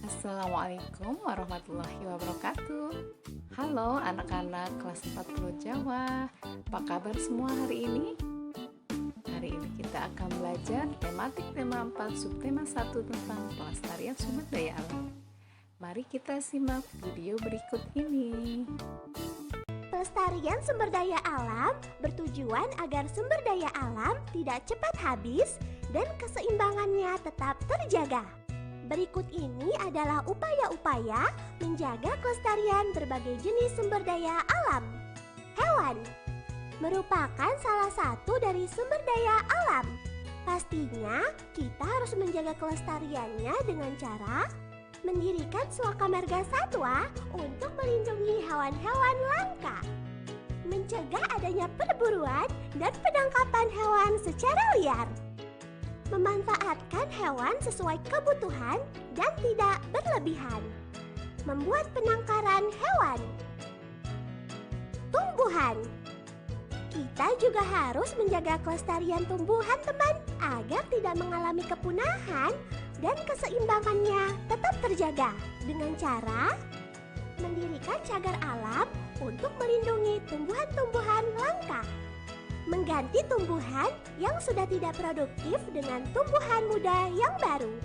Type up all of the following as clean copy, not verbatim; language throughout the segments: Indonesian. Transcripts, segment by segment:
Assalamualaikum warahmatullahi wabarakatuh. Halo anak-anak kelas 40 Jawa. Apa kabar semua hari ini? Hari ini kita akan belajar tematik tema 4 subtema 1 tentang pelestarian sumber daya alam. Mari kita simak video berikut ini. Pelestarian sumber daya alam bertujuan agar sumber daya alam tidak cepat habis dan keseimbangannya tetap terjaga. Berikut ini adalah upaya-upaya menjaga kelestarian berbagai jenis sumber daya alam. Hewan merupakan salah satu dari sumber daya alam. Pastinya kita harus menjaga kelestariannya dengan cara mendirikan suaka marga satwa untuk melindungi hewan-hewan langka, mencegah adanya perburuan dan penangkapan hewan secara liar, memanfaatkan hewan sesuai kebutuhan dan tidak berlebihan, membuat penangkaran hewan. Tumbuhan, kita juga harus menjaga kelestarian tumbuhan teman agar tidak mengalami kepunahan dan keseimbangannya tetap terjaga dengan cara mendirikan cagar alam untuk melindungi tumbuhan-tumbuhan langka, mengganti tumbuhan yang sudah tidak produktif dengan tumbuhan muda yang baru,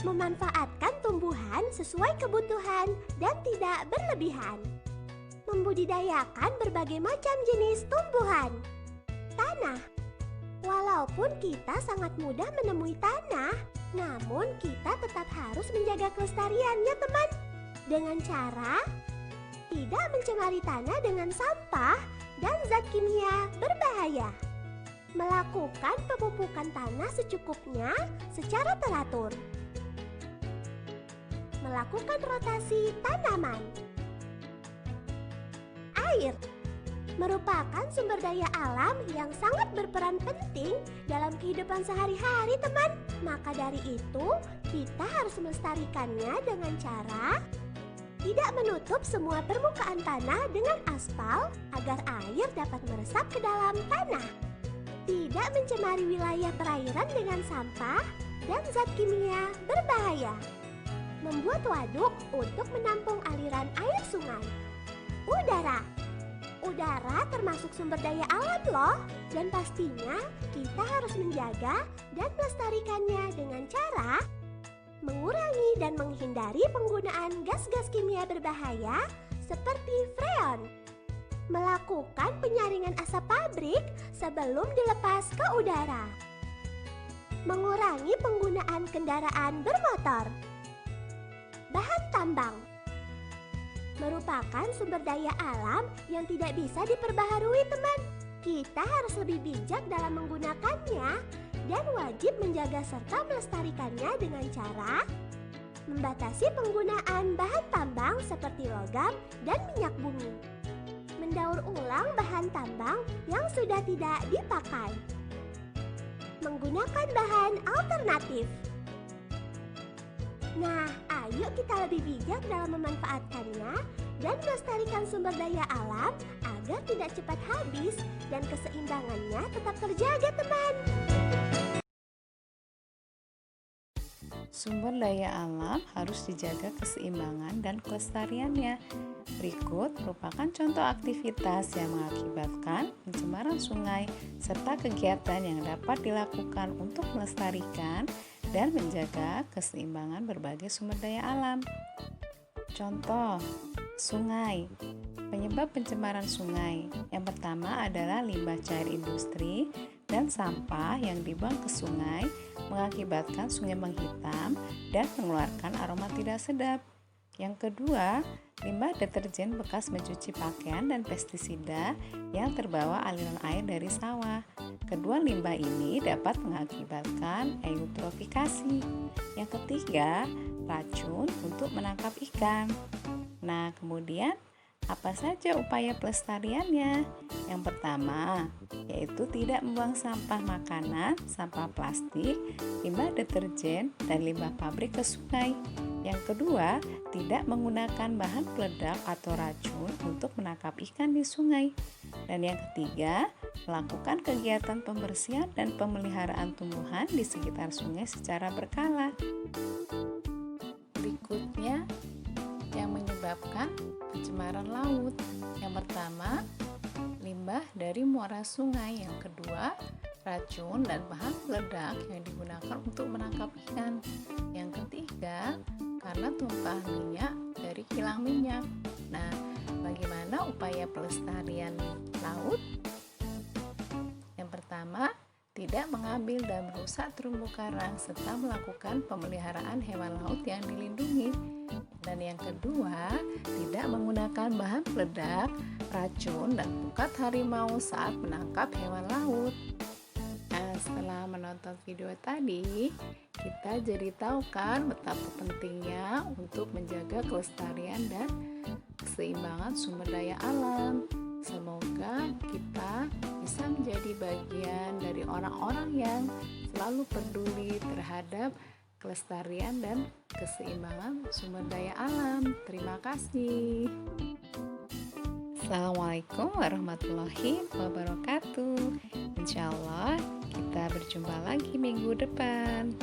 memanfaatkan tumbuhan sesuai kebutuhan dan tidak berlebihan, membudidayakan berbagai macam jenis tumbuhan. Tanah, walaupun kita sangat mudah menemui tanah, namun kita tetap harus menjaga kelestariannya teman, dengan cara tidak mencemari tanah dengan sampah dan zat kimia berbahaya, melakukan pemupukan tanah secukupnya secara teratur, melakukan rotasi tanaman. Air merupakan sumber daya alam yang sangat berperan penting dalam kehidupan sehari-hari teman. Maka dari itu, kita harus melestarikannya dengan cara tidak menutup semua permukaan tanah dengan aspal agar air dapat meresap ke dalam tanah, tidak mencemari wilayah perairan dengan sampah dan zat kimia berbahaya, membuat waduk untuk menampung aliran air sungai. Udara termasuk sumber daya alam loh, dan pastinya kita harus menjaga dan melestarikannya dengan cara mengurangi dan menghindari penggunaan gas-gas kimia berbahaya seperti freon, melakukan penyaringan asap pabrik sebelum dilepas ke udara, mengurangi penggunaan kendaraan bermotor. Bahan tambang merupakan sumber daya alam yang tidak bisa diperbaharui teman. Kita harus lebih bijak dalam menggunakannya dan wajib menjaga serta melestarikannya dengan cara membatasi penggunaan bahan tambang seperti logam dan minyak bumi, mendaur ulang bahan tambang yang sudah tidak dipakai, menggunakan bahan alternatif. Nah, ayo kita lebih bijak dalam memanfaatkannya dan melestarikan sumber daya alam agar tidak cepat habis dan keseimbangannya tetap terjaga teman. Sumber daya alam harus dijaga keseimbangan dan kelestariannya. Berikut merupakan contoh aktivitas yang mengakibatkan pencemaran sungai serta kegiatan yang dapat dilakukan untuk melestarikan dan menjaga keseimbangan berbagai sumber daya alam. Contoh, sungai. Penyebab pencemaran sungai yang pertama adalah limbah cair industri dan sampah yang dibuang ke sungai mengakibatkan sungai menghitam dan mengeluarkan aroma tidak sedap. Yang kedua, limbah deterjen bekas mencuci pakaian dan pestisida yang terbawa aliran air dari sawah. Kedua limbah ini dapat mengakibatkan eutrofikasi. Yang ketiga, racun untuk menangkap ikan. Nah, kemudian apa saja upaya pelestariannya? Yang pertama, yaitu tidak membuang sampah makanan, sampah plastik, limbah deterjen, dan limbah pabrik ke sungai. Yang kedua, tidak menggunakan bahan peledak atau racun untuk menangkap ikan di sungai. Dan yang ketiga, melakukan kegiatan pembersihan dan pemeliharaan tumbuhan di sekitar sungai secara berkala. menyebabkan pencemaran laut. Yang pertama, limbah dari muara sungai. Yang kedua, racun dan bahan peledak yang digunakan untuk menangkap ikan. Yang ketiga, karena tumpahan minyak dari kilang minyak. Nah, bagaimana upaya pelestarian laut? Yang pertama, tidak mengambil dan merusak terumbu karang serta melakukan pemeliharaan hewan laut yang dilindungi. Dan yang kedua, tidak menggunakan bahan peledak, racun, dan pukat harimau saat menangkap hewan laut. Nah, setelah menonton video tadi, kita jadi tahu kan betapa pentingnya untuk menjaga kelestarian dan keseimbangan sumber daya alam. Semoga kita bisa menjadi bagian dari orang-orang yang selalu peduli terhadap kelestarian dan keseimbangan sumber daya alam. Terima kasih. Assalamualaikum warahmatullahi wabarakatuh. Insya Allah kita berjumpa lagi minggu depan.